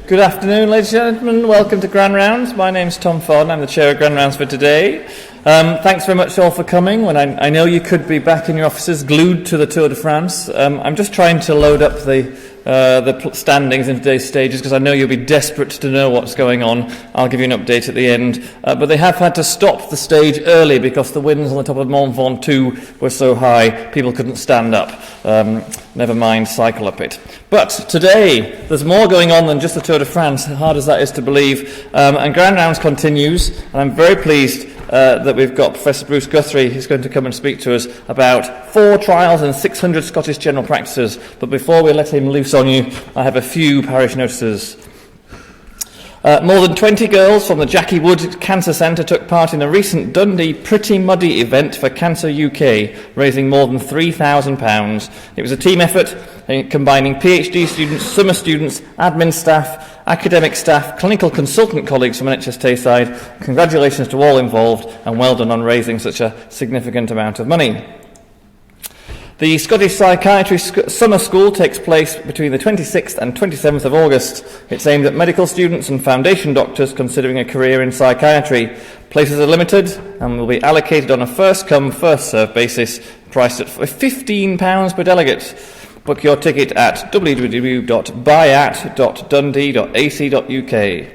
Good afternoon, ladies and gentlemen. Welcome to Grand Rounds. My name's Tom Ford. I'm the chair of Grand Rounds for today. Thanks very much all for coming. When I know you could be back in your offices glued to the Tour de France. I'm just trying to load up the standings in today's stages because I know you'll be desperate to know what's going on. I'll give you an update at the end. But they have had to stop the stage early because the winds on the top of Mont Ventoux were so high people couldn't stand up. Never mind cycle up it. But today there's more going on than just the Tour de France, hard as that is to believe. And Grand Rounds continues, and I'm very pleased that we've got Professor Bruce Guthrie who's going to come and speak to us about 4 trials and 600 Scottish general practices. But before we let him loose on you, I have a few parish notices. More than 20 girls from the Jackie Wood Cancer Centre took part in a recent Dundee Pretty Muddy event for Cancer UK, raising more than £3,000. It was a team effort combining PhD students, summer students, admin staff, academic staff, clinical consultant colleagues from NHS Tayside. Congratulations to all involved and well done on raising such a significant amount of money. The Scottish Psychiatry Summer School takes place between the 26th and 27th of August. It's aimed at medical students and foundation doctors considering a career in psychiatry. Places are limited and will be allocated on a first-come, first-served basis, priced at £15 per delegate. Book your ticket at www.buyat.dundee.ac.uk.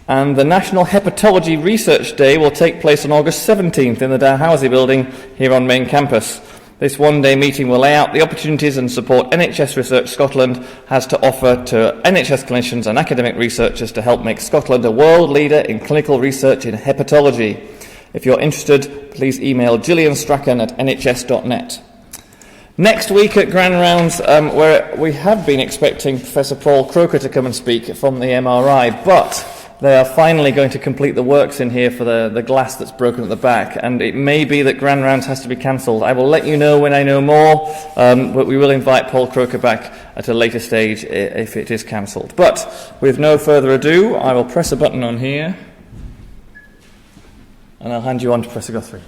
And the National Hepatology Research Day will take place on August 17th in the Dalhousie building here on main campus. This one-day meeting will lay out the opportunities and support NHS Research Scotland has to offer to NHS clinicians and academic researchers to help make Scotland a world leader in clinical research in hepatology. If you're interested, please email Gillian Strachan at nhs.net. Next week at Grand Rounds, where we have been expecting Professor Paul Croker to come and speak from the MRI, but they are finally going to complete the works in here for the glass that's broken at the back, and it may be that Grand Rounds has to be cancelled. I will let you know when I know more, but we will invite Paul Croker back at a later stage if it is cancelled. But with no further ado, I will press a button on here, and I'll hand you on to Professor Guthrie.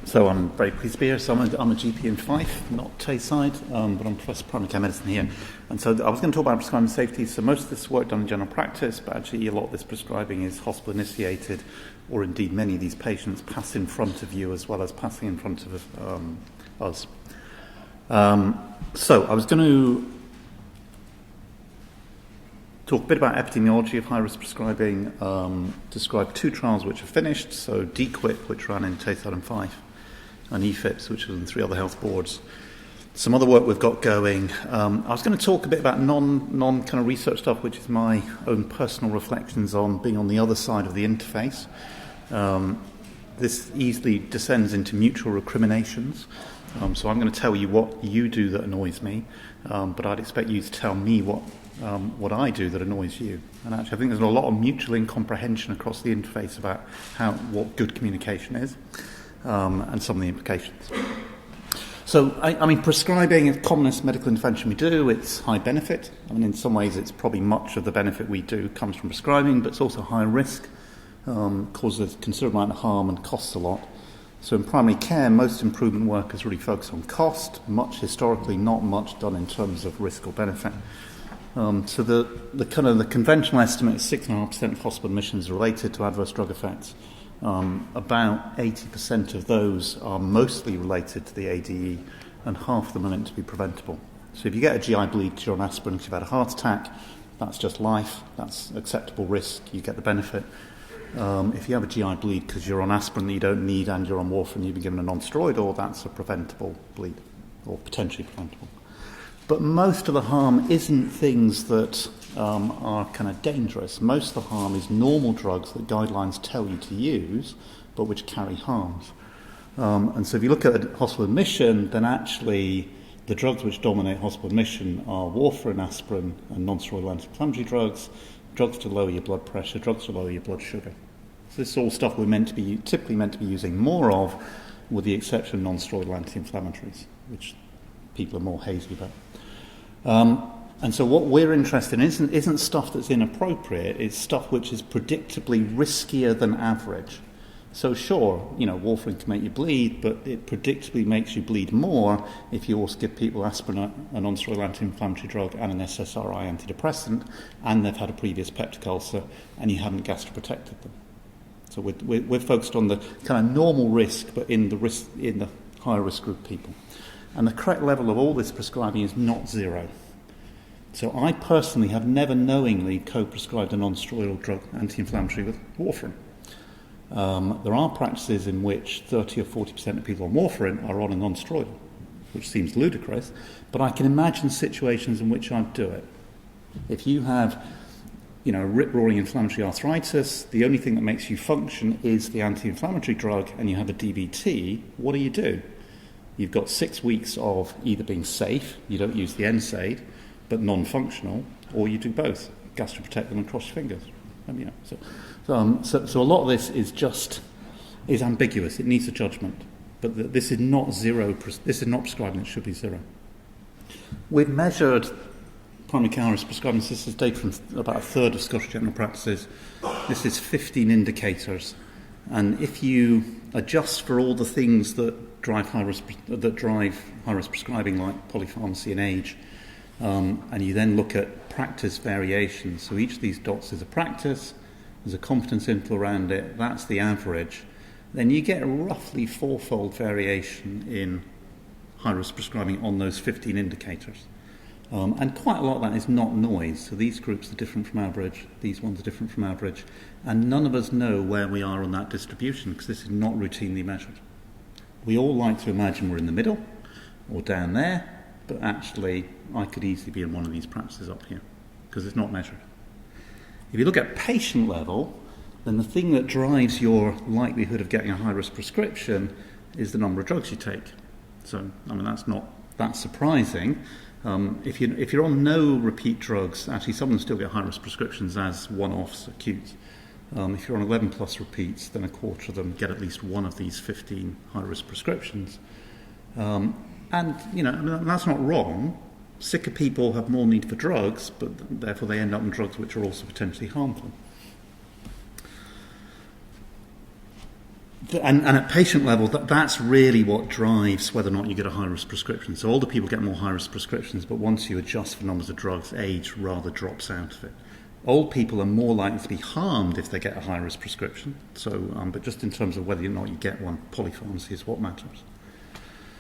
So I'm very pleased to be here. So I'm a GP in Fife, not Tayside, but I'm Professor of Primary Care Medicine here. And so I was going to talk about prescribing safety. So most of this work done in general practice, but actually a lot of this prescribing is hospital-initiated, or indeed many of these patients pass in front of you as well as passing in front of us. So I was going to talk a bit about epidemiology of high-risk prescribing, describe 2 trials which are finished, so DQIP, which ran in Tayside and Fife, and EFIPS, which was in 3 other health boards. Some other work we've got going. I was going to talk a bit about non kind of research stuff, which is my own personal reflections on being on the other side of the interface. This easily descends into mutual recriminations. So I'm going to tell you what you do that annoys me, but I'd expect you to tell me what I do that annoys you. And actually I think there's a lot of mutual incomprehension across the interface about what good communication is, and some of the implications. So, I mean, prescribing is the commonest medical intervention we do. It's high benefit. I mean, in some ways it's probably much of the benefit we do comes from prescribing, but it's also high risk, causes a considerable amount of harm and costs a lot. So in primary care, most improvement work is really focused on cost, much historically, not much done in terms of risk or benefit. So the conventional estimate is 6.5% of hospital admissions related to adverse drug effects. About 80% of those are mostly related to the ADE, and half of them are meant to be preventable. So if you get a GI bleed because you're on aspirin because you've had a heart attack, that's just life, that's acceptable risk, you get the benefit. If you have a GI bleed because you're on aspirin that you don't need and you're on warfarin, you've been given a non-steroidal, that's a preventable bleed, or potentially preventable. But most of the harm isn't things that are kind of dangerous. Most of the harm is normal drugs that guidelines tell you to use, but which carry harms. And so if you look at hospital admission, then actually the drugs which dominate hospital admission are warfarin, aspirin, and non-steroidal anti-inflammatory drugs, drugs to lower your blood pressure, drugs to lower your blood sugar. So this is all stuff we're typically meant to be using more of, with the exception of non-steroidal anti-inflammatories, which people are more hazy about. And so what we're interested in isn't stuff that's inappropriate, it's stuff which is predictably riskier than average. So sure, warfarin can make you bleed, but it predictably makes you bleed more if you also give people aspirin, a non-steroidal anti-inflammatory drug, and an SSRI antidepressant, and they've had a previous peptic ulcer, and you haven't gastroprotected them. So we're focused on the kind of normal risk, but in the higher risk group people. And the correct level of all this prescribing is not 0. So I personally have never knowingly co-prescribed a non-steroidal drug, anti-inflammatory, with warfarin. There are practices in which 30 or 40% of people on warfarin are on a non-steroidal, which seems ludicrous, but I can imagine situations in which I'd do it. If you have, rip-roaring inflammatory arthritis, the only thing that makes you function is the anti-inflammatory drug, and you have a DVT, what do? You've got 6 weeks of either being safe, you don't use the NSAID, but non-functional, or you do both, gastroprotect them and cross your fingers. So a lot of this is ambiguous. It needs a judgment, but this is not 0. This is not prescribing. It should be 0. We've measured primary care risk prescribing. This is data from about a third of Scottish general practices. This is 15 indicators, and if you adjust for all the things that drive high risk prescribing, like polypharmacy and age, and you then look at practice variations. So each of these dots is a practice. There's a confidence interval around it. That's the average. Then you get a roughly 4-fold variation in high-risk prescribing on those 15 indicators. And quite a lot of that is not noise. So these groups are different from average. These ones are different from average. And none of us know where we are on that distribution because this is not routinely measured. We all like to imagine we're in the middle or down there, but actually I could easily be in one of these practices up here because it's not measured. If you look at patient level, then the thing that drives your likelihood of getting a high-risk prescription is the number of drugs you take. So, that's not that surprising. If you're on no repeat drugs, actually some of them still get high-risk prescriptions as one-offs, acute. If you're on 11 plus repeats, then a quarter of them get at least one of these 15 high-risk prescriptions. That's not wrong. Sicker people have more need for drugs, but therefore they end up on drugs which are also potentially harmful. And at patient level, that's really what drives whether or not you get a high-risk prescription. So older people get more high-risk prescriptions, but once you adjust for numbers of drugs, age rather drops out of it. Old people are more likely to be harmed if they get a high-risk prescription. So, but just in terms of whether or not you get one, polypharmacy is what matters.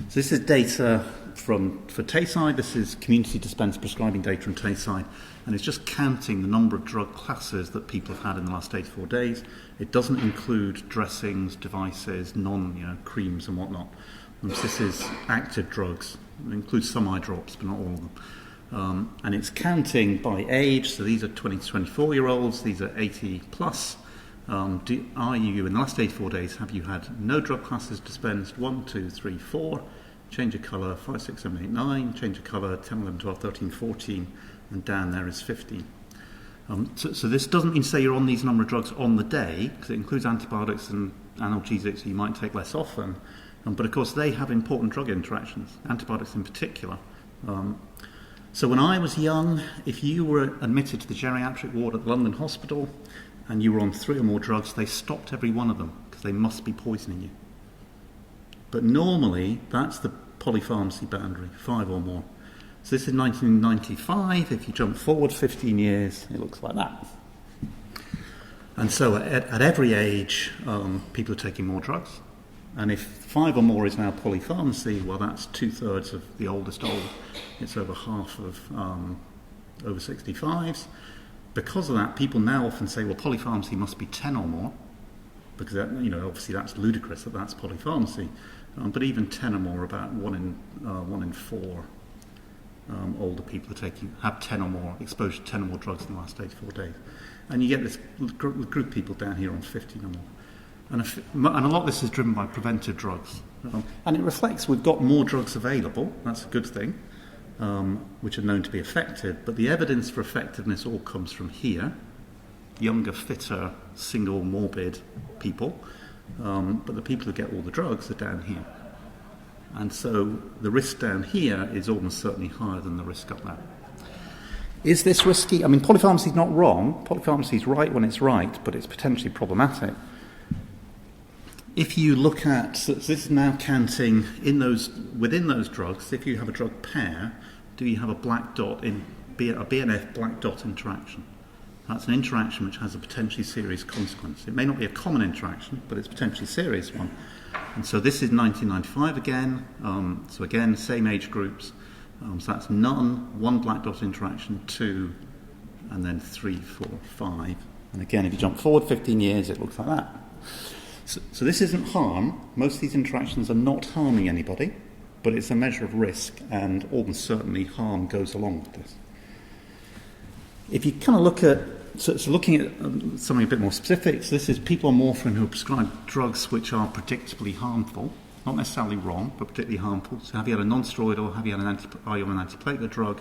So this is data for Tayside. This is community dispensed prescribing data from Tayside, and it's just counting the number of drug classes that people have had in the last 84 days. It doesn't include dressings, devices, creams and whatnot. So this is active drugs. It includes some eye drops, but not all of them. And it's counting by age. So these are 20 to 24-year-olds. These are 80 plus. Are you, in the last 84 days, have you had no drug classes dispensed? 1, 2, 3, 4. Change of colour, 5, 6, 7, 8, 9. Change of colour, 10, 11, 12, 13, 14. And down there is 15. So this doesn't mean to say you're on these number of drugs on the day, because it includes antibiotics and analgesics that you might take less often. But of course, they have important drug interactions, antibiotics in particular. So when I was young, if you were admitted to the geriatric ward at the London Hospital and you were on 3 or more drugs, they stopped every one of them because they must be poisoning you. But normally, that's the polypharmacy boundary, 5 or more. So this is 1995. If you jump forward 15 years, it looks like that. And so at every age, people are taking more drugs. And if 5 or more is now polypharmacy, well, that's 2/3 of the oldest old. It's over half of over 65s. Because of that, people now often say, well, polypharmacy must be 10 or more, because obviously that's ludicrous that that's polypharmacy. But even 10 or more, about 1 in 4 older people have 10 or more exposure to 10 or more drugs in the last 84 days, and you get this group of people down here on 15 or more. And a lot of this is driven by preventive drugs. And it reflects we've got more drugs available, that's a good thing, which are known to be effective, but the evidence for effectiveness all comes from here, younger, fitter, single, morbid people, but the people who get all the drugs are down here. And so the risk down here is almost certainly higher than the risk up there. Is this risky? Polypharmacy is not wrong. Polypharmacy is right when it's right, but it's potentially problematic. If you look at, so this is now counting within those drugs, if you have a drug pair, do you have a black dot a BNF black dot interaction? That's an interaction which has a potentially serious consequence. It may not be a common interaction, but it's a potentially serious one. And so this is 1995 again. So again, same age groups. So that's none, 1 black dot interaction, 2, and then 3, 4, 5. And again, if you jump forward 15 years, it looks like that. So this isn't harm. Most of these interactions are not harming anybody, but it's a measure of risk, and almost certainly harm goes along with this. If you kind of look at, so looking at something a bit more specific, so this is people on warfarin who are prescribed drugs which are predictably harmful, not necessarily wrong, but particularly harmful. So have you had a non-steroidal, are you on an antiplatelet drug?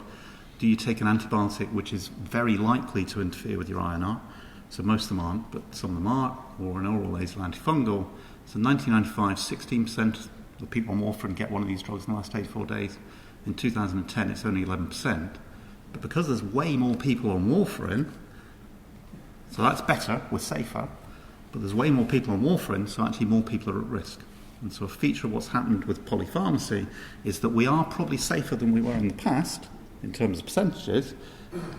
Do you take an antibiotic which is very likely to interfere with your INR? So most of them aren't, but some of them are, or an oral nasal antifungal. So 1995, 16% of people on warfarin get one of these drugs in the last 84 days. In 2010, it's only 11%. But because there's way more people on warfarin, so that's better, we're safer, but there's way more people on warfarin, so actually more people are at risk. And so a feature of what's happened with polypharmacy is that we are probably safer than we were in the past, in terms of percentages,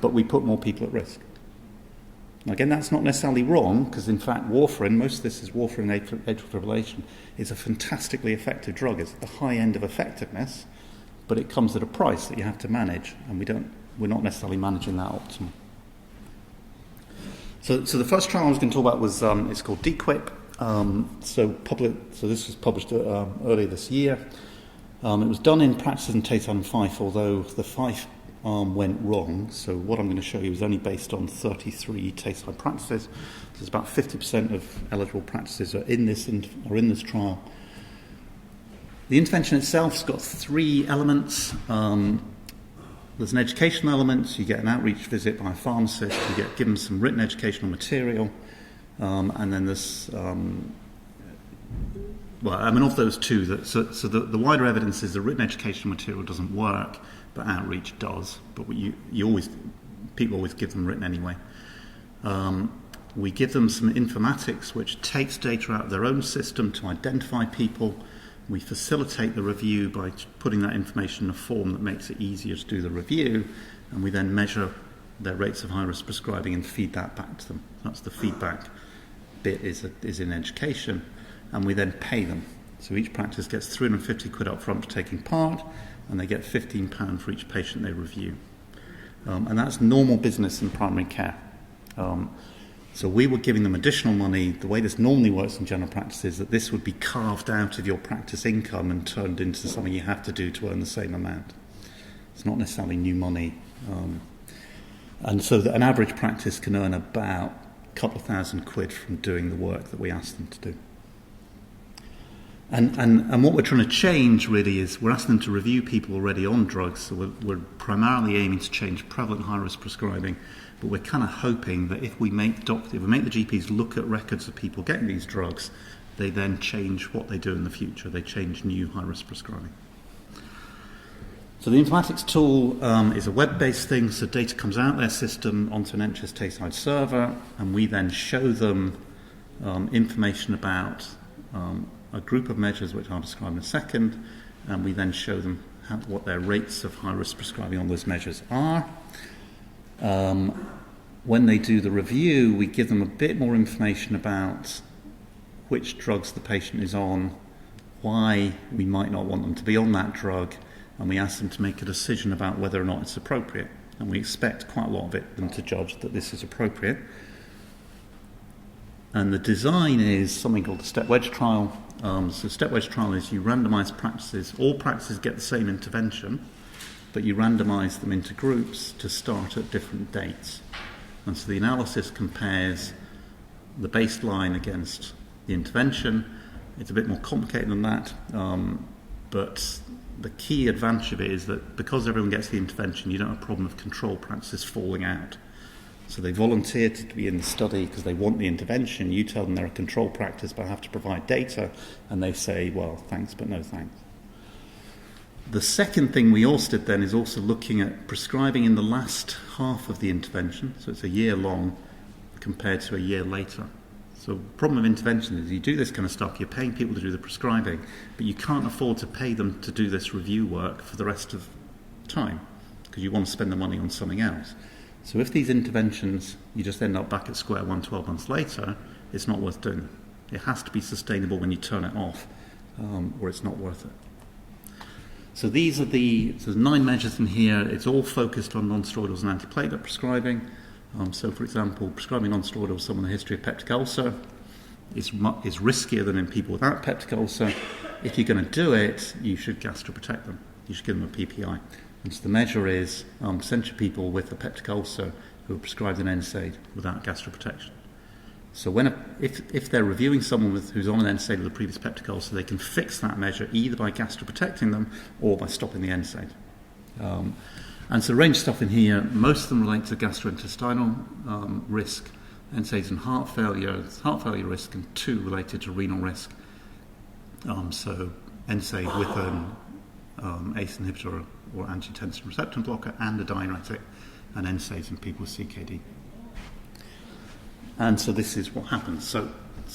but we put more people at risk. Now again, that's not necessarily wrong, because in fact warfarin, most of this is warfarin atrial fibrillation, is a fantastically effective drug. It's at the high end of effectiveness, but it comes at a price that you have to manage, and we're not necessarily managing that optimally. So the first trial I was going to talk about was it's called DQIP. So this was published earlier this year. It was done in practices in Tayside and Fife, although the Fife arm went wrong. So what I'm going to show you is only based on 33 Tayside practices. There's about 50% of eligible practices are in this trial. The intervention itself's got 3 elements. There's an educational element, so you get an outreach visit by a pharmacist, you get given some written educational material, and then there's, of those two, the wider evidence is the written educational material doesn't work, but outreach does, but people always give them written anyway. We give them some informatics which takes data out of their own system to identify people. We facilitate the review by putting that information in a form that makes it easier to do the review, and we then measure their rates of high-risk prescribing and feed that back to them. That's the feedback bit is in education, and we then pay them. So each practice gets 350 quid up front for taking part, and they get £15 for each patient they review. And that's normal business in primary care. So we were giving them additional money. The way this normally works in general practice is that this would be carved out of your practice income and turned into something you have to do to earn the same amount. It's not necessarily new money. And so an average practice can earn about a couple of £1,000 from doing the work that we ask them to do. And what we're trying to change really is we're asking them to review people already on drugs. So we're primarily aiming to change prevalent high-risk prescribing, but we're kind of hoping that if we make the GPs look at records of people getting these drugs, they then change what they do in the future. They change new high-risk prescribing. So the informatics tool is a web-based thing, so data comes out of their system onto an NHS Tayside server, and we then show them information about a group of measures which I'll describe in a second, and we then show them what their rates of high-risk prescribing on those measures are. When they do the review, we give them a bit more information about which drugs the patient is on, why we might not want them to be on that drug, and we ask them to make a decision about whether or not it's appropriate. And we expect quite a lot of them to judge that this is appropriate. And the design is something called the step wedge trial. So step wedge trial is you randomise practices. All practices get the same intervention, but you randomise them into groups to start at different dates. And so the analysis compares the baseline against the intervention. It's a bit more complicated than that, but the key advantage of it is that because everyone gets the intervention, you don't have a problem of control practices falling out. So they volunteer to be in the study because they want the intervention. You tell them they're a control practice but have to provide data, and they say, well, thanks, but no thanks. The second thing we also did then is also looking at prescribing in the last half of the intervention, so it's a year long compared to a year later. So the problem of intervention is you do this kind of stuff, you're paying people to do the prescribing, but you can't afford to pay them to do this review work for the rest of time because you want to spend the money on something else. So if these interventions, you just end up back at square one 12 months later, it's not worth doing. It has to be sustainable when you turn it off, or it's not worth it. So these are there's 9 measures in here. It's all focused on non-steroidals and antiplatelet prescribing. So, for example, prescribing non-steroidals to someone with a history of peptic ulcer is riskier than in people without peptic ulcer. If you're going to do it, you should gastroprotect them. You should give them a PPI. And so the measure is percentage of people with a peptic ulcer who are prescribed an NSAID without gastroprotection. So if they're reviewing someone who's on an NSAID with a previous peptic ulcer, they can fix that measure either by gastroprotecting them or by stopping the NSAID. And so the range of stuff in here, most of them relate to gastrointestinal risk, NSAIDs and heart failure risk, and 2 related to renal risk. So NSAID with an ACE inhibitor or angiotensin receptor blocker and a diuretic, and NSAIDs in people with CKD. And so this is what happens. So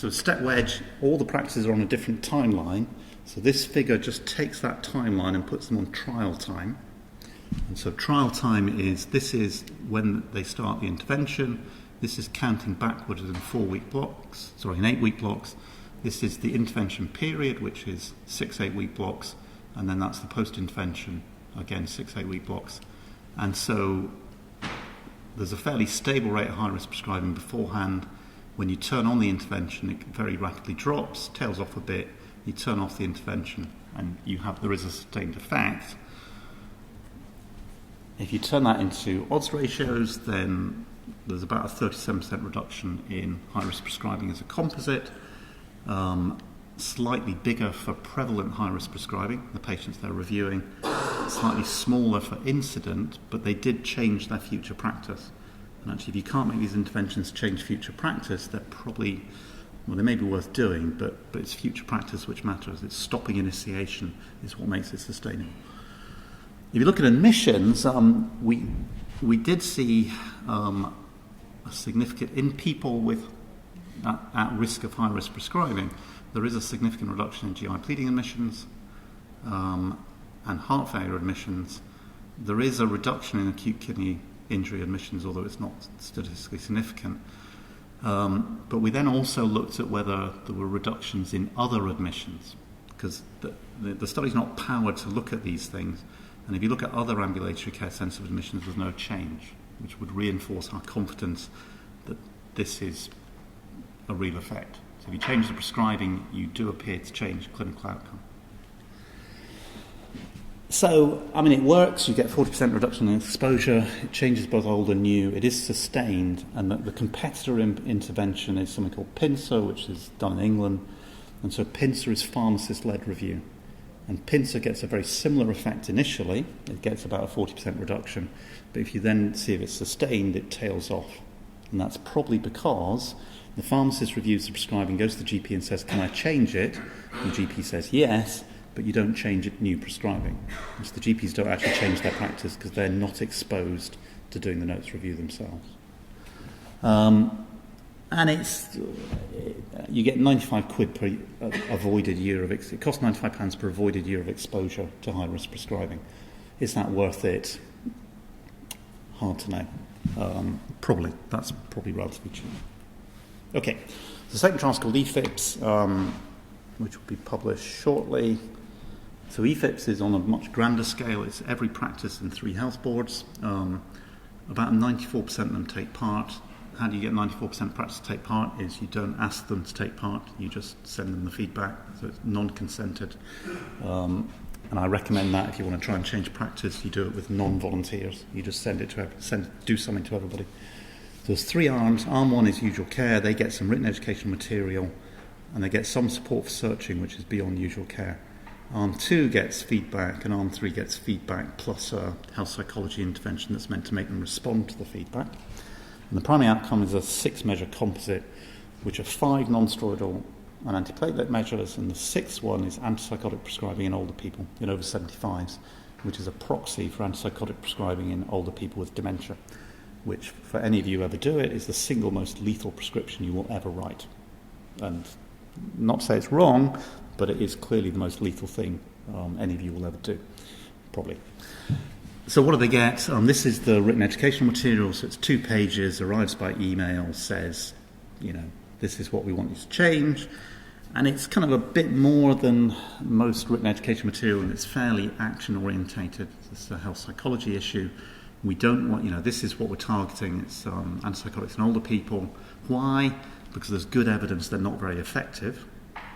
step wedge, all the practices are on a different timeline. So this figure just takes that timeline and puts them on trial time. And so trial time is when they start the intervention. This is counting backwards in 8-week blocks. This is the intervention period, which is 6 8-week blocks. And then that's the post-intervention, again, 6 8-week blocks. And so there's a fairly stable rate of high-risk prescribing beforehand. When you turn on the intervention, it very rapidly drops, tails off a bit. You turn off the intervention, and there is a sustained effect. If you turn that into odds ratios, then there's about a 37% reduction in high-risk prescribing as a composite. Slightly bigger for prevalent high-risk prescribing, the patients they're reviewing. Slightly smaller for incident, but they did change their future practice. And actually, if you can't make these interventions change future practice, they're probably, they may be worth doing, but it's future practice which matters. It's stopping initiation is what makes it sustainable. If you look at admissions, we did see a significant, in people with at risk of high-risk prescribing, there is a significant reduction in GI bleeding admissions and heart failure admissions. There is a reduction in acute kidney injury admissions, although it's not statistically significant. But we then also looked at whether there were reductions in other admissions, because the study's not powered to look at these things. And if you look at other ambulatory care sensitive admissions, there's no change, which would reinforce our confidence that this is a real effect. So if you change the prescribing, you do appear to change clinical outcome. So, it works. You get 40% reduction in exposure. It changes both old and new. It is sustained. And the competitor intervention is something called PINSA, which is done in England. And so PINSA is pharmacist-led review. And PINSA gets a very similar effect initially. It gets about a 40% reduction. But if you then see if it's sustained, it tails off. And that's probably because the pharmacist reviews the prescribing, goes to the GP and says, can I change it? And the GP says yes, but you don't change it new prescribing. And so the GPs don't actually change their practice because they're not exposed to doing the notes review themselves. And you get £95 per avoided year of it costs £95 per avoided year of exposure to high risk prescribing. Is that worth it? Hard to know. Probably. That's probably relatively cheap. Okay. The second trial is called EFIPS, which will be published shortly. So EFIPS is on a much grander scale. It's every practice in 3 health boards. About 94% of them take part. How do you get 94% practice to take part? Is you don't ask them to take part, you just send them the feedback, so it's non-consented. And I recommend that if you want to try and change practice, you do it with non-volunteers. You just do something to everybody. So there's 3 arms. Arm 1 is usual care. They get some written educational material, and they get some support for searching, which is beyond usual care. Arm 2 gets feedback, and Arm 3 gets feedback plus a health psychology intervention that's meant to make them respond to the feedback. And the primary outcome is a 6-measure composite, which are 5 non-steroidal and antiplatelet measures, and the 6th one is antipsychotic prescribing in older people, in over 75s, which is a proxy for antipsychotic prescribing in older people with dementia, which, for any of you who ever do it, is the single most lethal prescription you will ever write. And not to say it's wrong, but it is clearly the most lethal thing any of you will ever do, probably. So what do they get? This is the written educational material, so it's 2 pages, arrives by email, says, this is what we want you to change. And it's kind of a bit more than most written education material, and it's fairly action-orientated. It's a health psychology issue. We don't want, this is what we're targeting. It's antipsychotics in older people. Why? Because there's good evidence they're not very effective.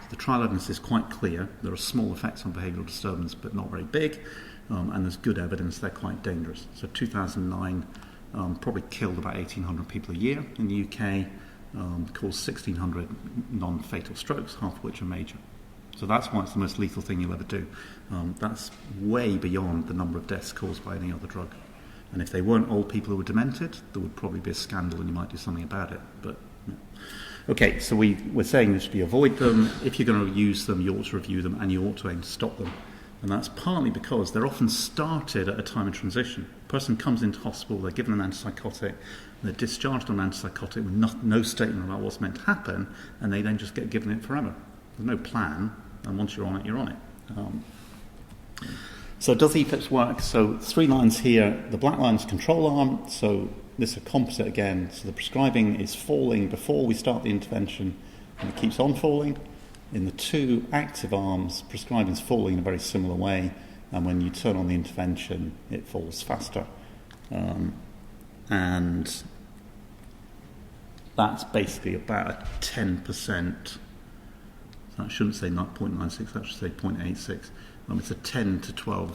The trial evidence is quite clear. There are small effects on behavioural disturbance, but not very big. And there's good evidence they're quite dangerous. So 2009 probably killed about 1,800 people a year in the UK, caused 1,600 non-fatal strokes, half of which are major. So that's why it's the most lethal thing you'll ever do. That's way beyond the number of deaths caused by any other drug. And if they weren't old people who were demented, there would probably be a scandal and you might do something about it. But no. Okay, so we're saying you should avoid them. If you're going to use them, you ought to review them and you ought to aim to stop them. And that's partly because they're often started at a time of transition. A person comes into hospital, they're given an antipsychotic, they're discharged on an antipsychotic with no statement about what's meant to happen, and they then just get given it forever. There's no plan, and once you're on it, you're on it. So does EFIPS work? So 3 lines here. The black line is control arm, so this is a composite again. So the prescribing is falling before we start the intervention, and it keeps on falling. In the 2 active arms, prescribing is falling in a very similar way, and when you turn on the intervention, it falls faster. And that's basically about a 10%. I shouldn't say not 0.96, I should say 0.86. It's a 10 to 12%,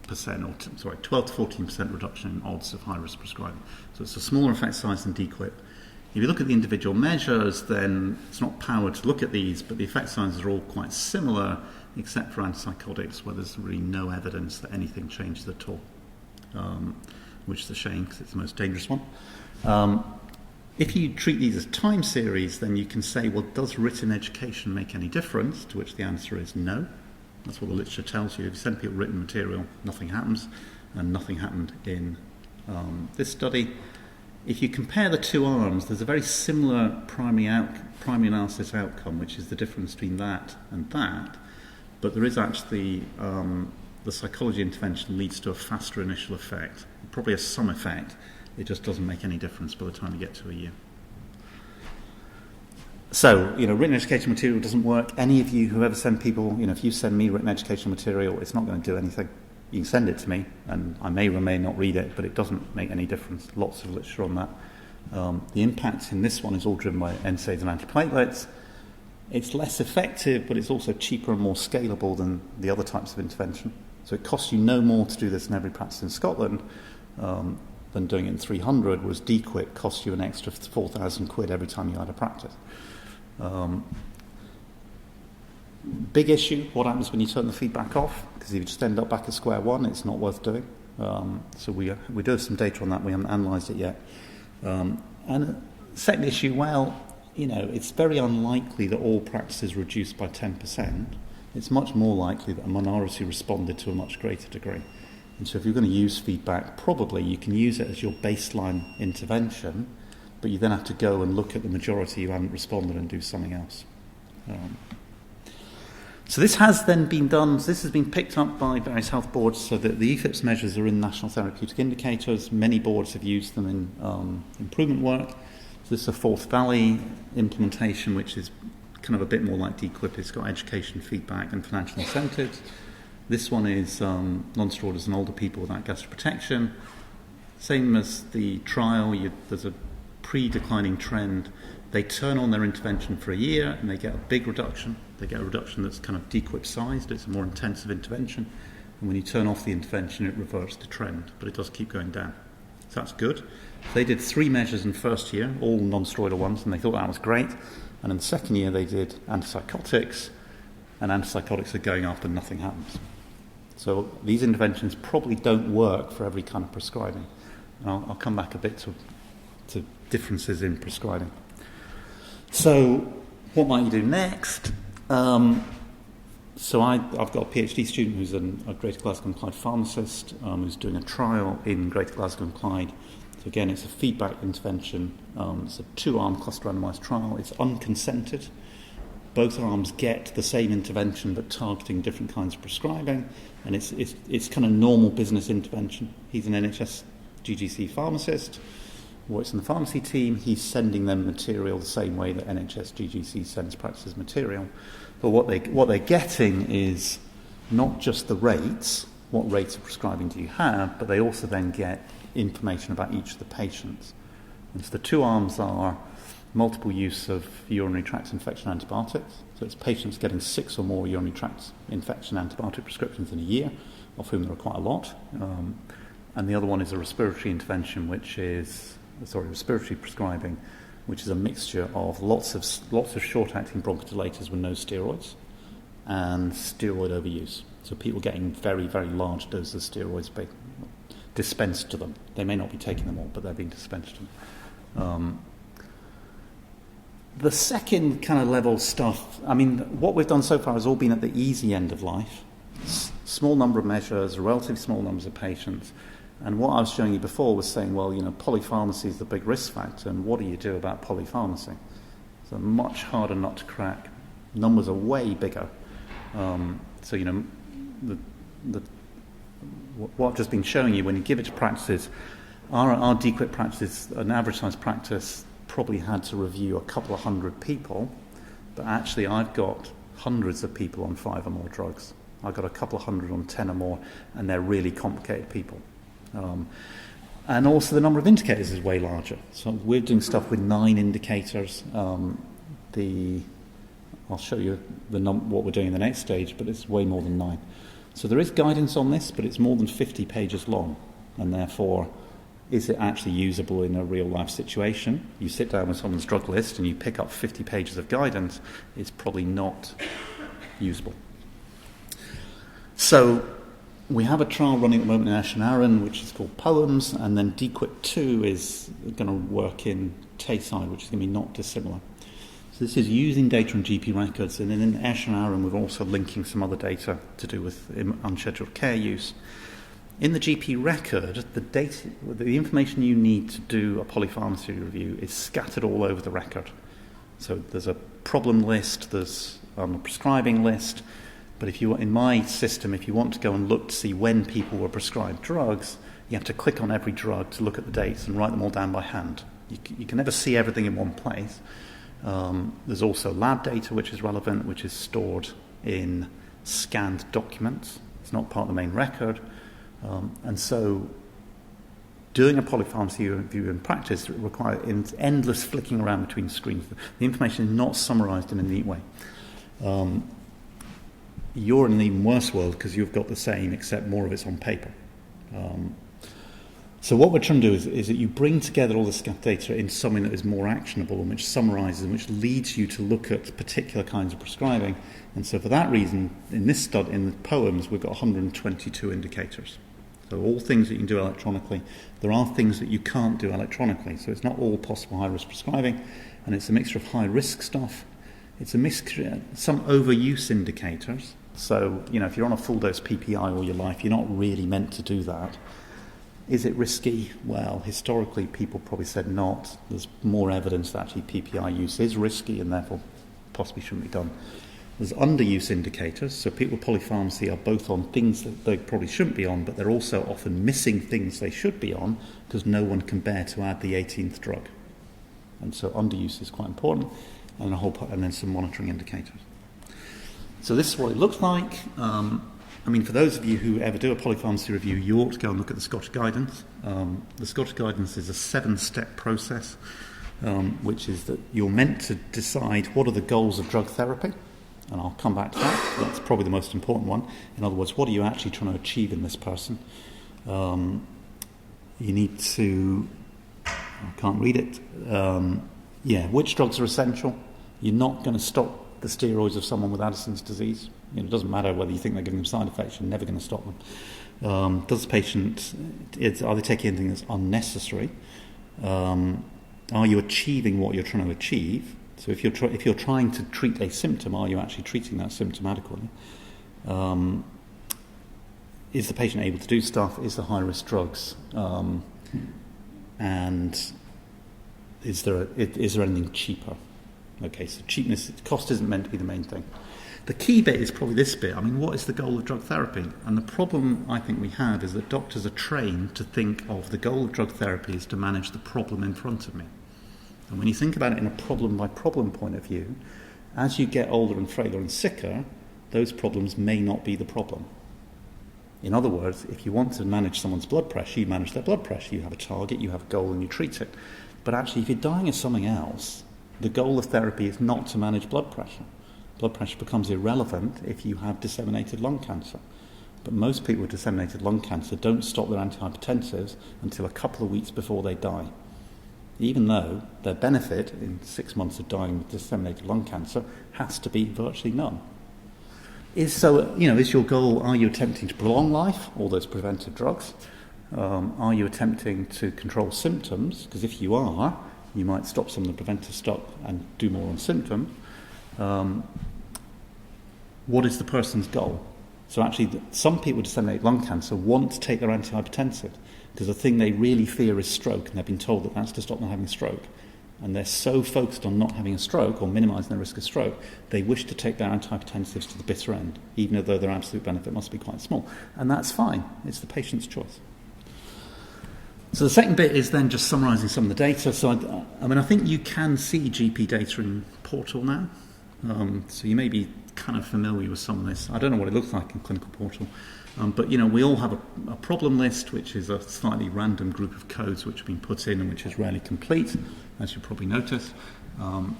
12 to 14% reduction in odds of high-risk prescribing. So it's a smaller effect size than DQIP. If you look at the individual measures, then it's not powered to look at these, but the effect sizes are all quite similar, except for antipsychotics, where there's really no evidence that anything changes at all, which is a shame because it's the most dangerous one. If you treat these as time series, then you can say, well, does written education make any difference? To which the answer is no. That's what the literature tells you. If you send people written material, nothing happens, and nothing happened in this study. If you compare the 2 arms, there's a very similar primary analysis outcome, which is the difference between that and that, but there is actually the psychology intervention leads to a faster initial effect. It probably has some effect, it just doesn't make any difference by the time you get to a year. So, written education material doesn't work. Any of you who ever send people, if you send me written education material, it's not going to do anything. You can send it to me, and I may or may not read it, but it doesn't make any difference. Lots of literature on that. The impact in this one is all driven by NSAIDs and antiplatelets. It's less effective, but it's also cheaper and more scalable than the other types of intervention. So it costs you no more to do this in every practice in Scotland than doing it in 300, whereas DQIP costs you an extra 4,000 quid every time you add a practice. Big issue, what happens when you turn the feedback off? Because if you just end up back at square one, it's not worth doing. So we do have some data on that. We haven't analysed it yet. And second issue, it's very unlikely that all practices reduced by 10%. It's much more likely that a minority responded to a much greater degree. And so if you're going to use feedback, probably you can use it as your baseline intervention, but you then have to go and look at the majority who haven't responded and do something else. So this has then been done, this has been picked up by various health boards so that the EFIPS measures are in national therapeutic indicators. Many boards have used them in improvement work. So this is a Forth Valley implementation, which is kind of a bit more like DQIP. It's got education, feedback and financial incentives. This one is non-steroidals in older people without gastroprotection. Same as the trial, there's a pre-declining trend. They turn on their intervention for a year and they get a big reduction. They get a reduction that's kind of DQIP sized. It's a more intensive intervention. And when you turn off the intervention, it reverts the trend, but it does keep going down. So that's good. They did 3 measures in first year, all non-steroidal ones, and they thought that was great. And in the second year, they did antipsychotics, and antipsychotics are going up and nothing happens. So these interventions probably don't work for every kind of prescribing. And I'll come back a bit to differences in prescribing. So what might you do next? So I've got a PhD student who's a Greater Glasgow and Clyde pharmacist who's doing a trial in Greater Glasgow and Clyde. So again, it's a feedback intervention. It's a 2-arm cluster randomised trial. It's unconsented. both arms get the same intervention but targeting different kinds of prescribing, and it's kind of normal business intervention. He's an NHS GGC pharmacist, works in the pharmacy team. He's sending them material the same way that NHS GGC sends practices material. But what they're getting is not just the rates, what rates of prescribing do you have, but they also then get information about each of the patients. And so the two arms are multiple use of urinary tract infection antibiotics. So it's patients getting 6 or more urinary tract infection antibiotic prescriptions in a year, of whom there are quite a lot. And the other one is a respiratory intervention, respiratory prescribing, which is a mixture of lots of short-acting bronchodilators with no steroids and steroid overuse. So people getting very, very large doses of steroids being dispensed to them. They may not be taking them all, but they're being dispensed to them. The second kind of level stuff, I mean, what we've done so far has all been at the easy end of life. Small number of measures, relatively small numbers of patients. And what I was showing you before was saying, well, polypharmacy is the big risk factor, and what do you do about polypharmacy? So much harder not to crack. Numbers are way bigger. What I've just been showing you, when you give it to practices, our DQIP practices, an average size practice, probably had to review a couple of hundred people, but actually I've got hundreds of people on 5 or more drugs. I've got a couple of hundred on 10 or more, and they're really complicated people. And also the number of indicators is way larger. So we're doing stuff with 9 indicators. I'll show you what we're doing in the next stage, but it's way more than 9. So there is guidance on this, but it's more than 50 pages long, and therefore, is it actually usable in a real-life situation? You sit down with someone's drug list and you pick up 50 pages of guidance, it's probably not usable. So we have a trial running at the moment in Ash and Aaron, which is called Poems, and then DQIP 2 is going to work in Tayside, which is going to be not dissimilar. So this is using data from GP records, and then in Ash and Aaron we're also linking some other data to do with unscheduled care use. In the GP record, the information you need to do a polypharmacy review is scattered all over the record. So there's a problem list, there's a prescribing list, but in my system, if you want to go and look to see when people were prescribed drugs, you have to click on every drug to look at the dates and write them all down by hand. You can never see everything in one place. There's also lab data which is relevant, which is stored in scanned documents. It's not part of the main record. And so doing a polypharmacy review in practice requires endless flicking around between screens. The information is not summarised in a neat way. You're in an even worse world because you've got the same, except more of it's on paper. So what we're trying to do is that you bring together all this data in something that is more actionable and which summarises and which leads you to look at particular kinds of prescribing. And so for that reason, in this study, in the Poems, we've got 122 indicators. So all things that you can do electronically. There are things that you can't do electronically. So it's not all possible high-risk prescribing, and it's a mixture of high-risk stuff. It's a mixture, some overuse indicators. So, if you're on a full-dose PPI all your life, you're not really meant to do that. Is it risky? Well, historically, people probably said not. There's more evidence that actually PPI use is risky and therefore possibly shouldn't be done. There's underuse indicators, so people with polypharmacy are both on things that they probably shouldn't be on, but they're also often missing things they should be on because no one can bear to add the 18th drug. And so underuse is quite important, and and then some monitoring indicators. So this is what it looks like. For those of you who ever do a polypharmacy review, you ought to go and look at the Scottish Guidance. The Scottish Guidance is a 7-step process, which is that you're meant to decide what are the goals of drug therapy. And I'll come back to that. That's probably the most important one. In other words, what are you actually trying to achieve in this person? You need to... I can't read it. Which drugs are essential? You're not going to stop the steroids of someone with Addison's disease. It doesn't matter whether you think they're giving them side effects. You're never going to stop them. Does the patient... Are they taking anything that's unnecessary? Are you achieving what you're trying to achieve? So if you're trying to treat a symptom, are you actually treating that symptom adequately? Is the patient able to do stuff? Is the high-risk drugs? And is there anything cheaper? Okay, so cheapness, cost isn't meant to be the main thing. The key bit is probably this bit. I mean, what is the goal of drug therapy? And the problem I think we have is that doctors are trained to think of the goal of drug therapy is to manage the problem in front of me. And when you think about it in a problem-by-problem point of view, as you get older and frailer and sicker, those problems may not be the problem. In other words, if you want to manage someone's blood pressure, you manage their blood pressure. You have a target, you have a goal, and you treat it. But actually, if you're dying of something else, the goal of therapy is not to manage blood pressure. Blood pressure becomes irrelevant if you have disseminated lung cancer. But most people with disseminated lung cancer don't stop their antihypertensives until a couple of weeks before they die, even though their benefit in 6 months of dying with disseminated lung cancer has to be virtually none. Is your goal, are you attempting to prolong life, all those preventive drugs? Are you attempting to control symptoms? Because if you are, you might stop some of the preventive stuff and do more on symptoms. What is the person's goal? So actually, some people with disseminated lung cancer want to take their antihypertensive because the thing they really fear is stroke, and they've been told that that's to stop them having a stroke. And they're so focused on not having a stroke or minimising their risk of stroke, they wish to take their antihypertensives to the bitter end, even though their absolute benefit must be quite small. And that's fine. It's the patient's choice. So the second bit is then just summarising some of the data. So, I think you can see GP data in Portal now. So you may be kind of familiar with some of this. I don't know what it looks like in Clinical Portal. But, we all have a problem list, which is a slightly random group of codes which have been put in and which is rarely complete, as you probably notice.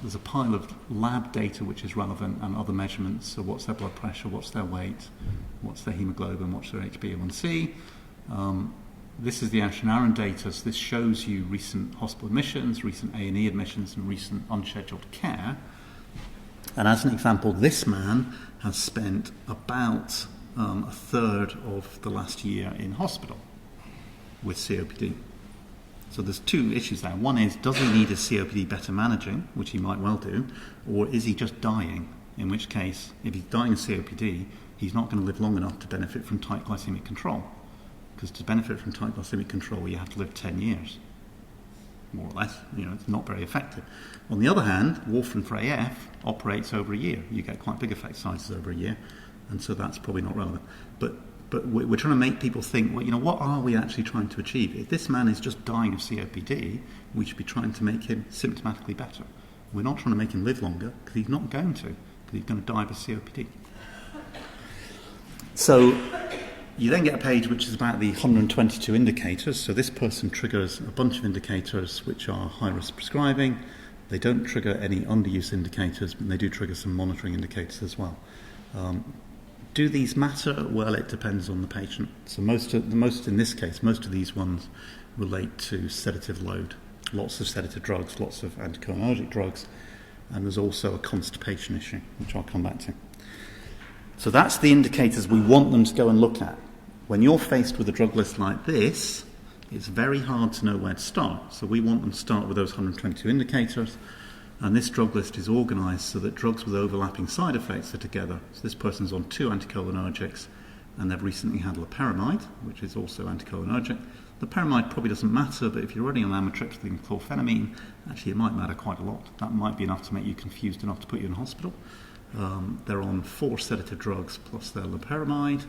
There's a pile of lab data which is relevant and other measurements. So what's their blood pressure, what's their weight, what's their haemoglobin, what's their HbA1c. This is the Ash and Aaron data. So this shows you recent hospital admissions, recent A&E admissions, and recent unscheduled care. And as an example, this man has spent about a third of the last year in hospital with COPD. So there's two issues there. One is, does he need his COPD better managing, which he might well do, or is he just dying? In which case, if he's dying of COPD, he's not going to live long enough to benefit from tight glycemic control. Because to benefit from tight glycemic control, you have to live 10 years, more or less. It's not very effective. On the other hand, warfarin for AF operates over a year. You get quite big effect sizes over a year, and so that's probably not relevant. But we're trying to make people think, well, what are we actually trying to achieve? If this man is just dying of COPD, we should be trying to make him symptomatically better. We're not trying to make him live longer, because he's not going to, because he's going to die of COPD. So you then get a page which is about the 122 indicators. So this person triggers a bunch of indicators which are high-risk prescribing. They don't trigger any underuse indicators, but they do trigger some monitoring indicators as well. Do these matter? Well, it depends on the patient. So most in this case, most of these ones relate to sedative load. Lots of sedative drugs, lots of anticholinergic drugs, and there's also a constipation issue, which I'll come back to. So that's the indicators we want them to go and look at. When you're faced with a drug list like this, it's very hard to know where to start. So we want them to start with those 122 indicators. And this drug list is organised so that drugs with overlapping side effects are together. So this person's on 2 anticholinergics, and they've recently had loperamide, which is also anticholinergic. Loperamide probably doesn't matter, but if you're already on amitriptyline and chlorphenamine, actually it might matter quite a lot. That might be enough to make you confused enough to put you in hospital. They're on 4 sedative drugs plus their loperamide.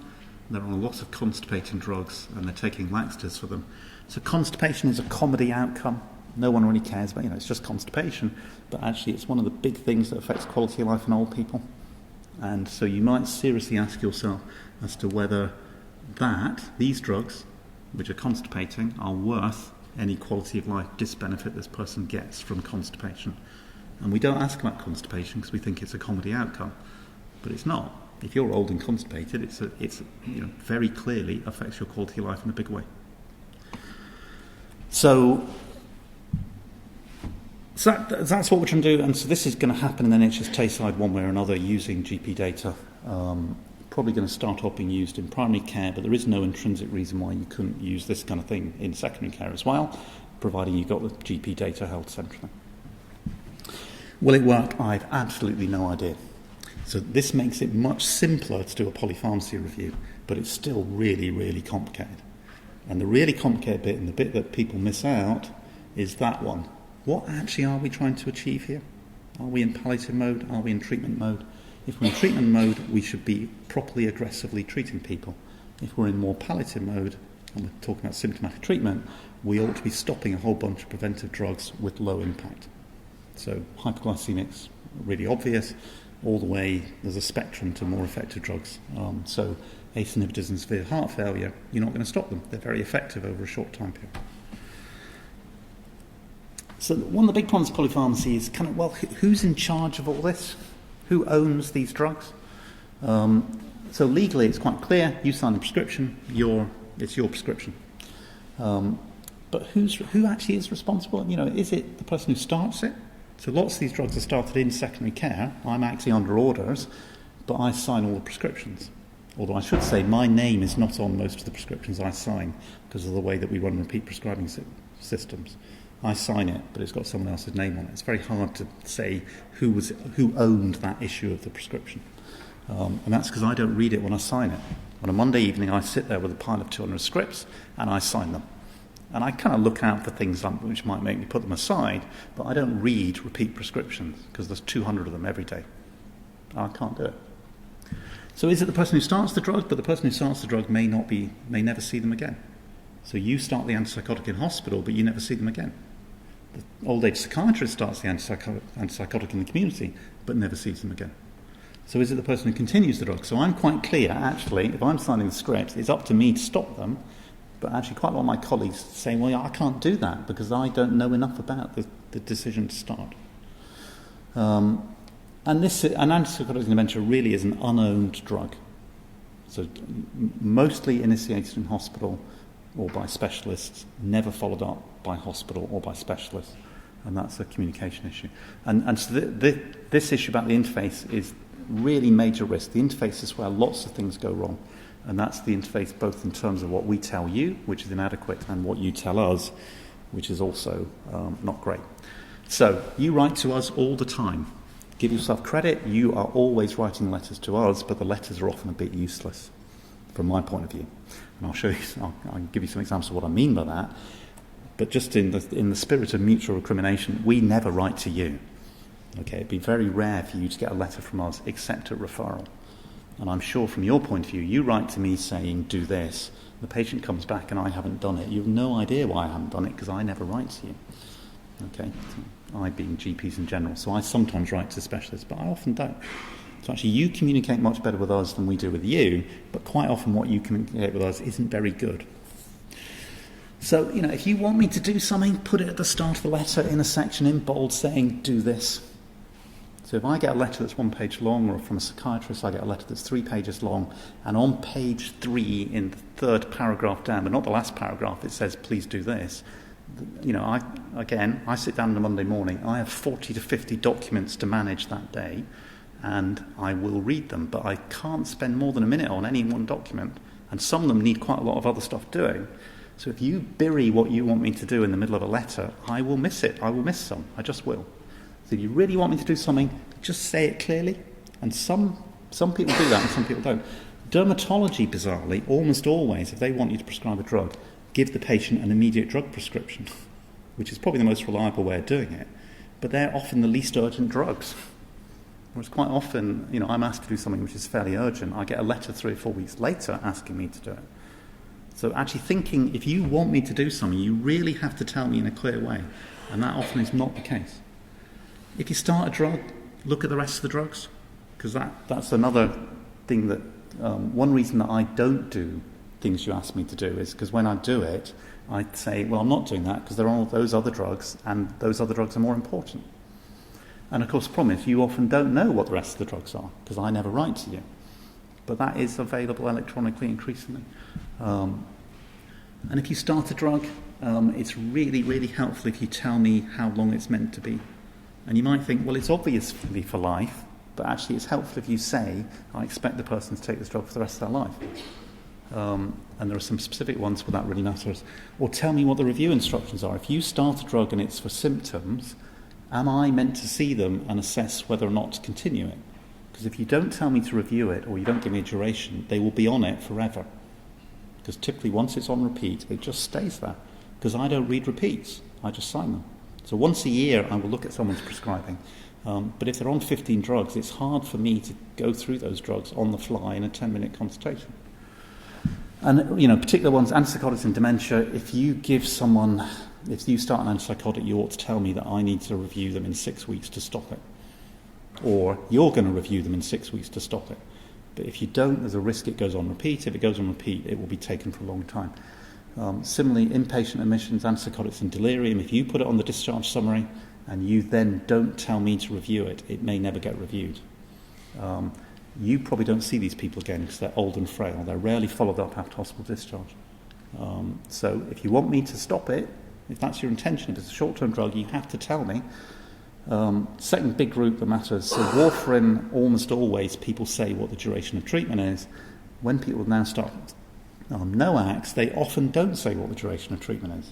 They're on a lot of constipating drugs, and they're taking laxatives for them. So constipation is a comedy outcome. No one really cares, but it's just constipation. But actually, it's one of the big things that affects quality of life in old people. And so you might seriously ask yourself as to whether these drugs, which are constipating, are worth any quality of life disbenefit this person gets from constipation. And we don't ask about constipation because we think it's a comedy outcome, but it's not. If you're old and constipated, it's very clearly affects your quality of life in a big way. So that's what we're trying to do, and so this is going to happen in the NHS Tayside one way or another using GP data. Probably going to start off being used in primary care, but there is no intrinsic reason why you couldn't use this kind of thing in secondary care as well, providing you got the GP data held centrally. Will it work? I've absolutely no idea. So this makes it much simpler to do a polypharmacy review, but it's still really, really complicated. And the really complicated bit, and the bit that people miss out, is that one. What actually are we trying to achieve here? Are we in palliative mode? Are we in treatment mode? If we're in treatment mode, we should be properly aggressively treating people. If we're in more palliative mode, and we're talking about symptomatic treatment, we ought to be stopping a whole bunch of preventive drugs with low impact. So hypoglycemics, really obvious, all the way, there's a spectrum to more effective drugs. So ACE inhibitors in severe heart failure, you're not going to stop them. They're very effective over a short time period. So one of the big problems of polypharmacy is kind of, well, who's in charge of all this? Who owns these drugs? So legally it's quite clear, you sign the prescription, it's your prescription. But who actually is responsible? Is it the person who starts it? So lots of these drugs are started in secondary care. I'm actually under orders, but I sign all the prescriptions. Although I should say my name is not on most of the prescriptions I sign because of the way that we run repeat prescribing systems. I sign it, but it's got someone else's name on it. It's very hard to say who owned that issue of the prescription. And that's because I don't read it when I sign it. On a Monday evening, I sit there with a pile of 200 scripts and I sign them. And I kind of look out for things which might make me put them aside, but I don't read repeat prescriptions because there's 200 of them every day. I can't do it. So is it the person who starts the drug? But the person who starts the drug may never see them again. So you start the antipsychotic in hospital, but you never see them again. The old age psychiatrist starts the antipsychotic in the community, but never sees them again. So is it the person who continues the drug? So I'm quite clear, actually, if I'm signing the script, it's up to me to stop them. But actually quite a lot of my colleagues say, well, I can't do that because I don't know enough about the decision to start. And an antipsychotic in dementia really is an unowned drug. So mostly initiated in hospital or by specialists, never followed up by hospital or by specialists. And that's a communication issue. And so this issue about the interface is really major risk. The interface is where lots of things go wrong. And that's the interface both in terms of what we tell you, which is inadequate, and what you tell us, which is also not great. So you write to us all the time. Give yourself credit. You are always writing letters to us, but the letters are often a bit useless from my point of view. And I'll show you. I'll give you some examples of what I mean by that. But just in the spirit of mutual recrimination, we never write to you. Okay, it'd be very rare for you to get a letter from us except a referral. And I'm sure from your point of view, you write to me saying, do this. The patient comes back and I haven't done it. You have no idea why I haven't done it because I never write to you. Okay, I being GPs in general. So I sometimes write to specialists, but I often don't. So actually you communicate much better with us than we do with you, but quite often what you communicate with us isn't very good. So, if you want me to do something, put it at the start of the letter in a section in bold saying, do this. So if I get a letter that's 1 page long, or from a psychiatrist I get a letter that's 3 pages long, and on page 3 in the third paragraph down, but not the last paragraph, it says, please do this. I sit down on a Monday morning, I have 40 to 50 documents to manage that day, and I will read them, but I can't spend more than a minute on any one document, and some of them need quite a lot of other stuff doing. So if you bury what you want me to do in the middle of a letter, I will miss it. I will miss some. I just will. So if you really want me to do something, just say it clearly. And some people do that and some people don't. Dermatology, bizarrely, almost always, if they want you to prescribe a drug, give the patient an immediate drug prescription, which is probably the most reliable way of doing it. But they're often the least urgent drugs. Whereas quite often, I'm asked to do something which is fairly urgent. I get a letter 3 or 4 weeks later asking me to do it. So actually thinking, if you want me to do something, you really have to tell me in a clear way. And that often is not the case. If you start a drug, look at the rest of the drugs. Because that's another thing that, one reason that I don't do things you ask me to do is because when I do it, I say, well, I'm not doing that because there are all those other drugs, and those other drugs are more important. And of course, promise, you often don't know what the rest of the drugs are, because I never write to you. But that is available electronically increasingly. And if you start a drug, it's really, really helpful if you tell me how long it's meant to be. And you might think, well, it's obviously for life, but actually it's helpful if you say, I expect the person to take this drug for the rest of their life. And there are some specific ones where that really matters. Or tell me what the review instructions are. If you start a drug and it's for symptoms, am I meant to see them and assess whether or not to continue it? Because if you don't tell me to review it, or you don't give me a duration, they will be on it forever. Because typically once it's on repeat, it just stays there. Because I don't read repeats, I just sign them. So once a year I will look at someone's prescribing But if they're on 15 drugs, it's hard for me to go through those drugs on the fly in a 10-minute consultation. And, particular ones, antipsychotics and dementia, if you start an antipsychotic, you ought to tell me that I need to review them in 6 weeks to stop it. Or you're going to review them in 6 weeks to stop it. But if you don't, there's a risk it goes on repeat. If it goes on repeat, it will be taken for a long time. Similarly, inpatient admissions, antipsychotics and delirium, if you put it on the discharge summary and you then don't tell me to review it, it may never get reviewed. You probably don't see these people again because they're old and frail. They're rarely followed up after hospital discharge. So if you want me to stop it, if that's your intention, if it's a short-term drug, you have to tell me. Second big group that matters, so warfarin, almost always people say what the duration of treatment is. When people now start on NOACs, they often don't say what the duration of treatment is.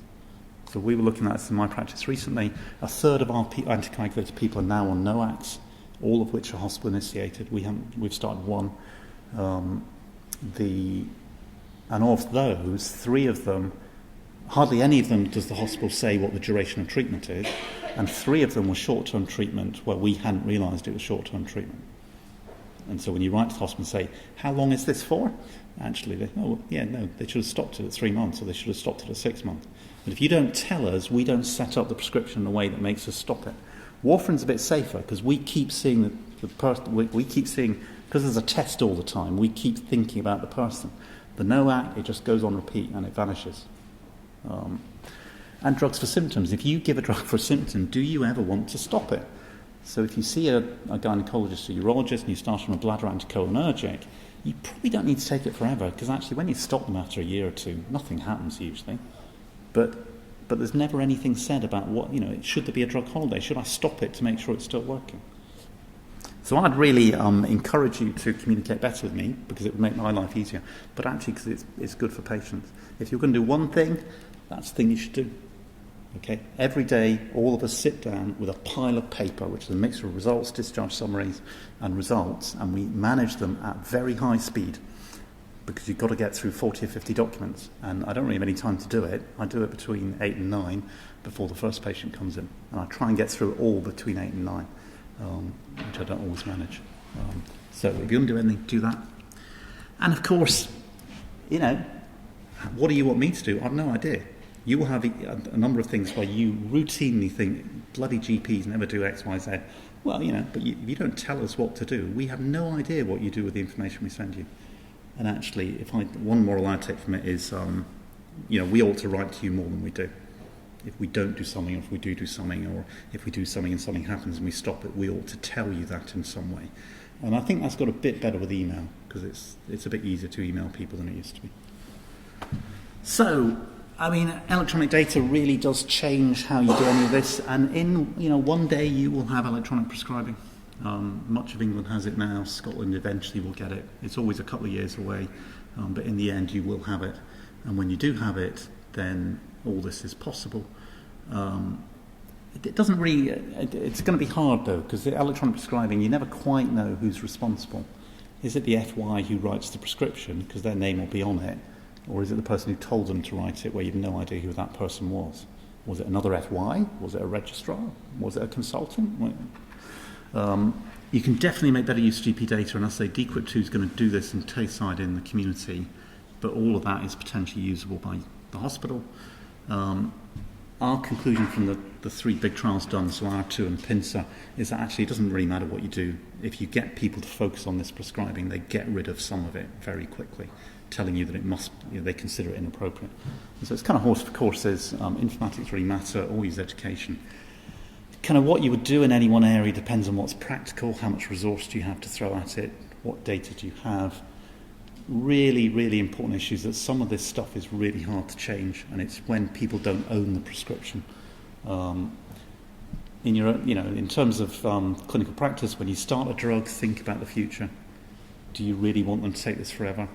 So we were looking at this in my practice recently. A third of our anticoagulated people are now on NOACs, all of which are hospital initiated. We've started one. And of those, 3 of them, hardly any of them does the hospital say what the duration of treatment is, and 3 of them were short-term treatment where we hadn't realised it was short-term treatment. And so when you write to the hospital and say, how long is this for? Actually, they should have stopped it at 3 months, or they should have stopped it at 6 months. But if you don't tell us, we don't set up the prescription in a way that makes us stop it. Warfarin's a bit safer because we keep seeing the person, we keep seeing, because there's a test all the time, we keep thinking about the person. The NOAC, it just goes on repeat and it vanishes. And drugs for symptoms. If you give a drug for a symptom, do you ever want to stop it? So if you see a gynaecologist or urologist and you start on a bladder anticholinergic, you probably don't need to take it forever, because actually when you stop them after a year or 2, nothing happens usually. But there's never anything said about should there be a drug holiday? Should I stop it to make sure it's still working? So I'd really encourage you to communicate better with me, because it would make my life easier, but actually because it's good for patients. If you're going to do one thing, that's the thing you should do. Okay? Every day, all of us sit down with a pile of paper, which is a mixture of results, discharge summaries, and results, and we manage them at very high speed, because you've got to get through 40 or 50 documents, and I don't really have any time to do it. I do it between 8 and 9 before the first patient comes in, and I try and get through it all between 8 and 9, which I don't always manage. So if you're going to do anything, do that. And of course, what do you want me to do? I have no idea. You will have a number of things where you routinely think, bloody GPs never do X, Y, Z. Well, but you don't tell us what to do. We have no idea what you do with the information we send you. And actually, one moral I take from it is, we ought to write to you more than we do. If we don't do something, or if we do something, or if we do something and something happens and we stop it, we ought to tell you that in some way. And I think that's got a bit better with email, because it's a bit easier to email people than it used to be. So, electronic data really does change how you do any of this, and in one day you will have electronic prescribing. Much of England has it now. Scotland eventually will get it. It's always a couple of years away, but in the end you will have it. And when you do have it, then all this is possible. It doesn't really. It's going to be hard though, because the electronic prescribing, you never quite know who's responsible. Is it the FY who writes the prescription, because their name will be on it, or is it the person who told them to write it, where you've no idea who that person was? Was it another FY? Was it a registrar? Was it a consultant? You can definitely make better use of GP data, and I say DQIP2 is going to do this in Tayside in the community, but all of that is potentially usable by the hospital. Our conclusion from the 3 big trials done, so R2 and PINSA, is that actually it doesn't really matter what you do. If you get people to focus on this prescribing, they get rid of some of it very quickly, telling you that it must, they consider it inappropriate. And so it's kind of horse for courses. Informatics really matter, always education. Kind of what you would do in any one area depends on what's practical, how much resource do you have to throw at it, what data do you have. Really, really important issues that some of this stuff is really hard to change, and it's when people don't own the prescription. In terms of clinical practice, when you start a drug, think about the future. Do you really want them to take this forever?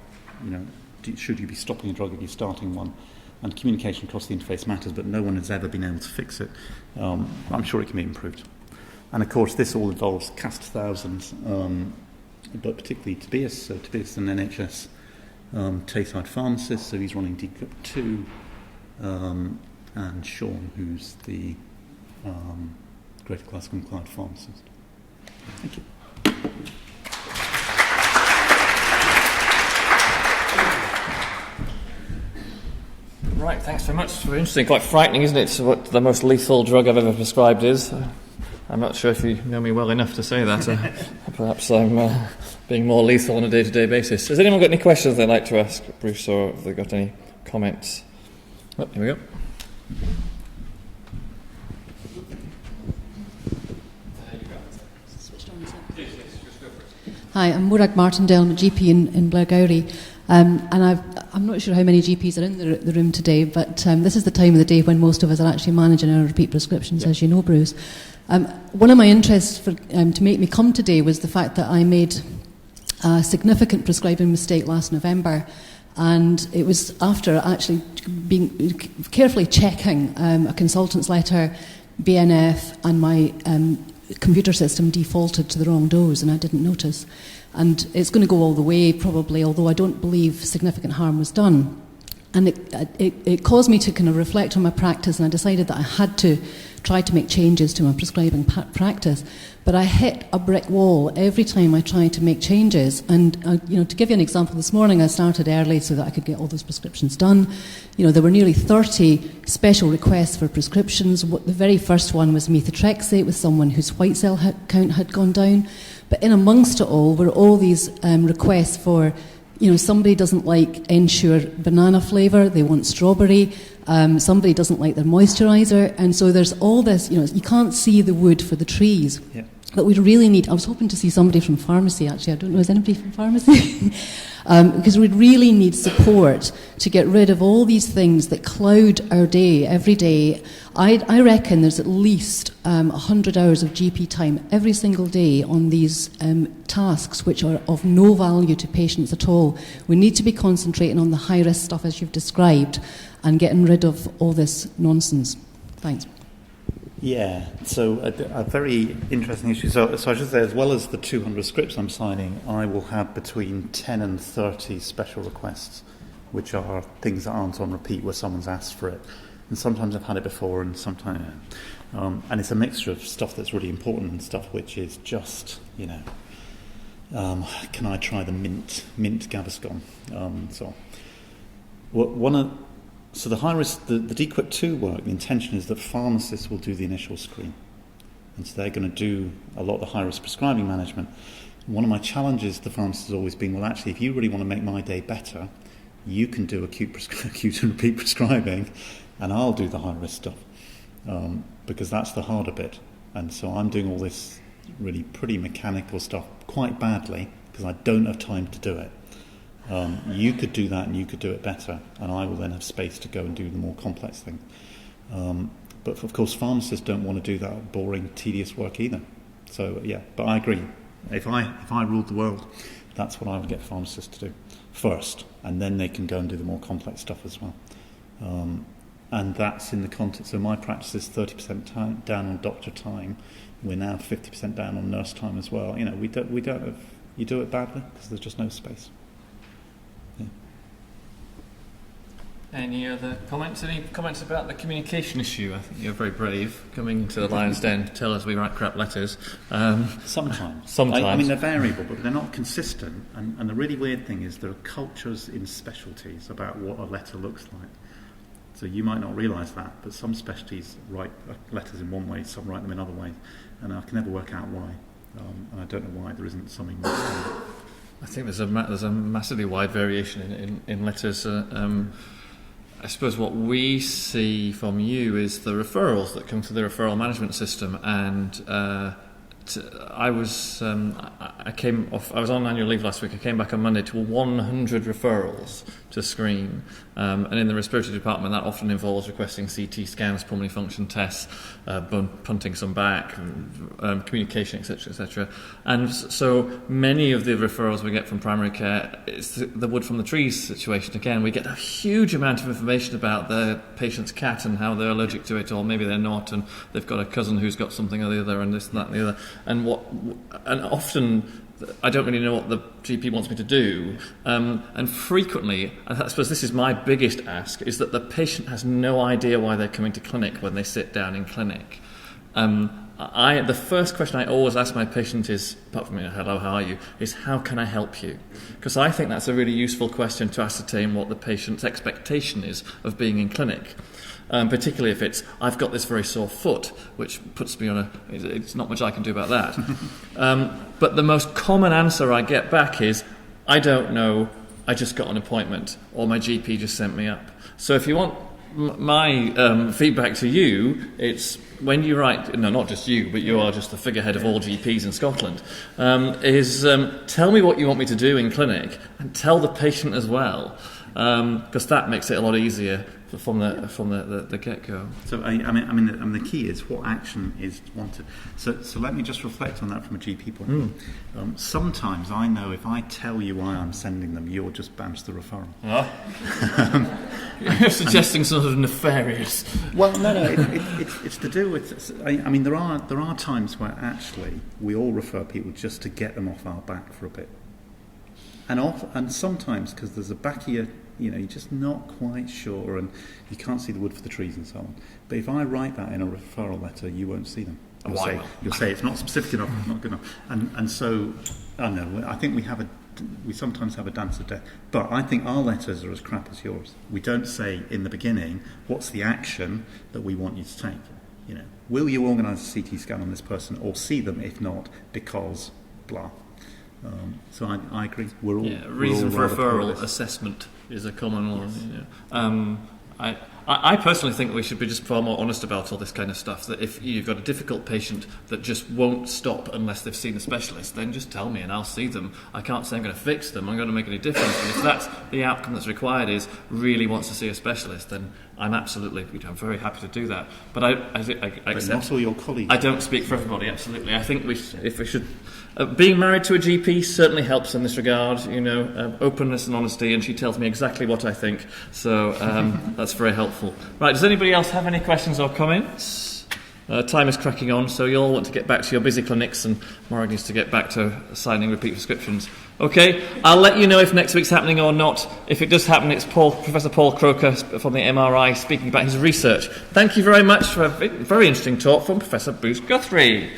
Should you be stopping a drug if you're starting one? And communication across the interface matters, but no one has ever been able to fix it. I'm sure it can be improved. And of course, this all involves cast thousands, but particularly Tobias. So Tobias is an NHS Tayside pharmacist, so he's running DQIP2, and Sean, who's the Greater Glasgow and Clyde pharmacist. Thank you. Right, thanks very much. Very interesting. Quite frightening, isn't it, what the most lethal drug I've ever prescribed is. I'm not sure if you know me well enough to say that. Perhaps I'm being more lethal on a day-to-day basis. Has anyone got any questions they'd like to ask Bruce, or have they got any comments? Oh, here we go. Hi, I'm Murag Martindale. I'm a GP in Blairgowrie. And I'm not sure how many GPs are in the room today, but this is the time of the day when most of us are actually managing our repeat prescriptions, as you know, Bruce. One of my interests to make me come today was the fact that I made a significant prescribing mistake last November, and it was after actually being carefully checking a consultant's letter, BNF, and my computer system defaulted to the wrong dose, and I didn't notice. And it's going to go all the way, probably, although I don't believe significant harm was done. And it caused me to kind of reflect on my practice, and I decided that I had to try to make changes to my prescribing practice. But I hit a brick wall every time I tried to make changes. And to give you an example, this morning I started early so that I could get all those prescriptions done. There were nearly 30 special requests for prescriptions. The very first one was methotrexate with someone whose white cell count had gone down. But in amongst it all were all these requests for, somebody doesn't like Ensure banana flavour, they want strawberry. Somebody doesn't like their moisturiser. And so there's all this, you can't see the wood for the trees. Yeah. But we really need, I was hoping to see somebody from pharmacy, actually. I don't know, is anybody from pharmacy? Because we really need support to get rid of all these things that cloud our day, every day. I reckon there's at least 100 hours of GP time every single day on these tasks which are of no value to patients at all. We need to be concentrating on the high-risk stuff, as you've described, and getting rid of all this nonsense. Thanks. Yeah, so a very interesting issue. So I should say, as well as the 200 scripts I'm signing, I will have between 10 and 30 special requests, which are things that aren't on repeat where someone's asked for it. And sometimes I've had it before, and sometimes... and it's a mixture of stuff that's really important and stuff which is just, can I try the mint Gaviscon? So the high risk, the DQIP 2 work, the intention is that pharmacists will do the initial screen. And so they're going to do a lot of the high risk prescribing management. One of my challenges to pharmacists has always been, well, actually, if you really want to make my day better, you can do acute and repeat prescribing, and I'll do the high risk stuff, because that's the harder bit. And so I'm doing all this really pretty mechanical stuff quite badly, because I don't have time to do it. You could do that and you could do it better, and I will then have space to go and do the more complex thing. But of course pharmacists don't want to do that boring, tedious work either. So yeah, but I agree. If I ruled the world, that's what I would get pharmacists to do first, and then they can go and do the more complex stuff as well. And that's in the context. So my practice is 30% down on doctor time. We're now 50% down on nurse time as well. We don't have. You do it badly because there's just no space. Any other comments? Any comments about the communication issue? I think you're very brave coming to the Lion's Den to tell us we write crap letters. Sometimes. I mean, they're variable, but they're not consistent. And the really weird thing is there are cultures in specialties about what a letter looks like. So you might not realise that, but some specialties write letters in one way, some write them in other ways. And I can never work out why. And I don't know why there isn't something more standard. I think there's a massively wide variation in letters. I suppose what we see from you is the referrals that come to the referral management system, and I was on annual leave last week. I came back on Monday to 100 referrals to screen, and in the respiratory department that often involves requesting CT scans, pulmonary function tests, punting some back, communication, etc., etc. And so many of the referrals we get from primary care, it's the wood from the trees situation again. We get a huge amount of information about the patient's cat and how they're allergic to it, or maybe they're not, and they've got a cousin who's got something or the other, and this and that and the other. And often I don't really know what the GP wants me to do, and frequently, I suppose this is my biggest ask, is that the patient has no idea why they're coming to clinic when they sit down in clinic. the first question I always ask my patient is, apart from hello, how are you, is how can I help you? Because I think that's a really useful question to ascertain what the patient's expectation is of being in clinic. Particularly if it's, I've got this very sore foot, which puts me on it's not much I can do about that. But the most common answer I get back is, I don't know, I just got an appointment, or my GP just sent me up. So if you want my feedback to you, it's when you write, no, not just you, but you are just the figurehead of all GPs in Scotland, tell me what you want me to do in clinic, and tell the patient as well, because that makes it a lot easier from the get-go. So I mean, the key is what action is wanted. So let me just reflect on that from a GP point of view. Sometimes I know if I tell you why I'm sending them, you'll just bounce the referral. You're suggesting sort of nefarious. Well, no, it's to do with. I mean, there are times where actually we all refer people just to get them off our back for a bit, and sometimes because there's a back of your, you're just not quite sure, and you can't see the wood for the trees and so on. But if I write that in a referral letter, you won't see them. You'll say it's not specific enough, it's not good enough, and so I know. I think we sometimes have a dance of death, but I think our letters are as crap as yours. We don't say in the beginning what's the action that we want you to take. Will you organise a CT scan on this person, or see them if not because blah. So I agree. Reason for referral assessment is a common one. I personally think we should be just far more honest about all this kind of stuff, that if you've got a difficult patient that just won't stop unless they've seen a specialist, then just tell me and I'll see them. I can't say I'm going to fix them, I'm going to make any difference. And if that's the outcome that's required is really wants to see a specialist, then I'm very happy to do that. But I accept. But not all your colleagues. I don't speak for everybody, absolutely. I think if we should... being married to a GP certainly helps in this regard, openness and honesty, and she tells me exactly what I think, so that's very helpful. Right, does anybody else have any questions or comments? Time is cracking on, so you all want to get back to your busy clinics, and Morag needs to get back to signing repeat prescriptions. Okay, I'll let you know if next week's happening or not. If it does happen, it's Professor Paul Croker from the MRI speaking about his research. Thank you very much for a very interesting talk from Professor Bruce Guthrie.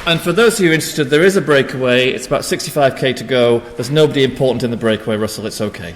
And for those of you interested, there is a breakaway. It's about 65k to go. There's nobody important in the breakaway, Russell. It's okay.